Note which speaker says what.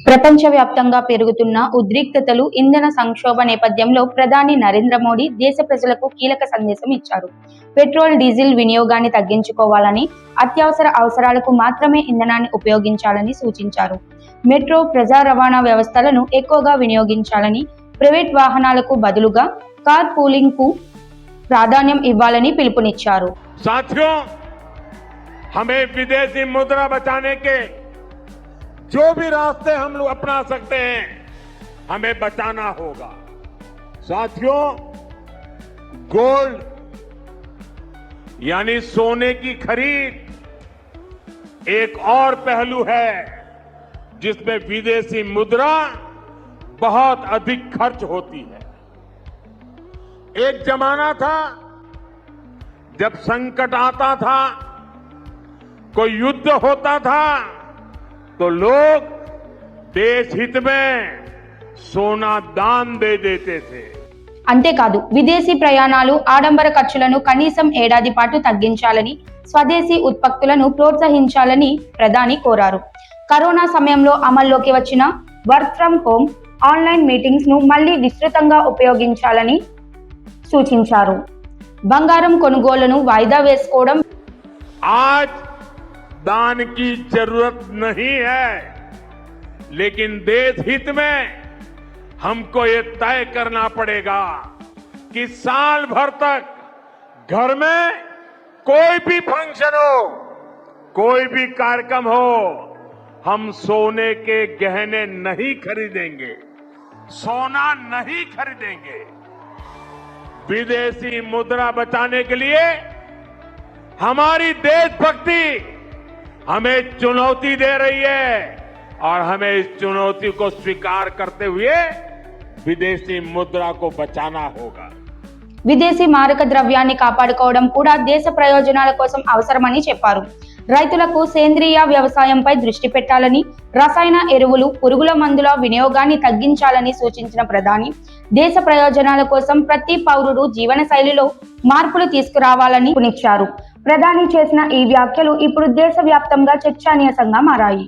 Speaker 1: ప్రపంచవ్యాప్తంగా పెరుగుతున్న ఉద్రిక్తతలు, ఇంధన సంక్షోభ నేపథ్యంలో ప్రధాని నరేంద్ర మోడీ దేశ ప్రజలకు కీలక సందేశం ఇచ్చారు. పెట్రోల్, డీజిల్ వినియోగాన్ని తగ్గించుకోవాలని, అత్యవసర అవసరాలకు మాత్రమే ఇంధనాన్ని ఉపయోగించాలని సూచించారు. మెట్రో, ప్రజా రవాణా వ్యవస్థలను ఎక్కువగా వినియోగించాలని, ప్రైవేట్ వాహనాలకు బదులుగా కార్ పూలింగ్కు ప్రాధాన్యం ఇవ్వాలని పిలుపునిచ్చారు.
Speaker 2: साथियों, हमें विदेशी मुद्रा बचाने के जो भी रास्ते हम लोग अपना सकते हैं, हमें बचाना होगा। साथियों, गोल्ड यानी सोने की खरीद एक और पहलू है जिसमें विदेशी मुद्रा बहुत अधिक खर्च होती है। एक जमाना था जब संकट आता था, कोई युद्ध होता था, तो लोग देश हित में सोना दान दे देते थे।
Speaker 1: అంతేకాదు విదేశీ ప్రయాణాలు, ఆడంబర ఖర్చులను కనీసం ఏడాది పాటు తగ్గించాలని, స్వదేశీ ఉత్పత్తులను ప్రోత్సహించాలని ప్రధాని కోరారు. కరోనా సమయంలో అమల్లోకి వచ్చిన work from home, online meetings ను మళ్లీ విస్తృతంగా ఉపయోగించాలని సూచించారు. బంగారం కొనుగోలును వాయిదా వేసుకోవడం
Speaker 2: आज दान की जरूरत नहीं है, लेकिन देश हित में हमको ये तय करना पड़ेगा कि साल भर तक घर में कोई भी फंक्शन हो, कोई भी कार्यक्रम हो, हम सोने के गहने नहीं खरीदेंगे, सोना नहीं खरीदेंगे। विदेशी मुद्रा बचाने के लिए हमारी देशभक्ति हमें चुनौती दे रही है और हमें इस चुनौती को स्वीकार करते हुए विदेशी मुद्रा को बचाना होगा।
Speaker 1: విదేశీ మారక ద్రవ్యాన్ని కాపాడుకోవడం కూడా దేశ ప్రయోజనాల కోసం అవసరమని చెప్పారు. రైతులకు సేంద్రియ వ్యవసాయంపై దృష్టి పెట్టాలని, రసాయన ఎరువులు, పురుగుల మందుల వినియోగాన్ని తగ్గించాలని సూచించిన ప్రధాని దేశ ప్రయోజనాల కోసం ప్రతి పౌరుడు జీవన శైలిలో మార్పులు తీసుకురావాలని పిలుపునిచ్చారు. ప్రధాని చేసిన ఈ వ్యాఖ్యలు ఇప్పుడు దేశవ్యాప్తంగా చర్చనీయాంశంగా మారాయి.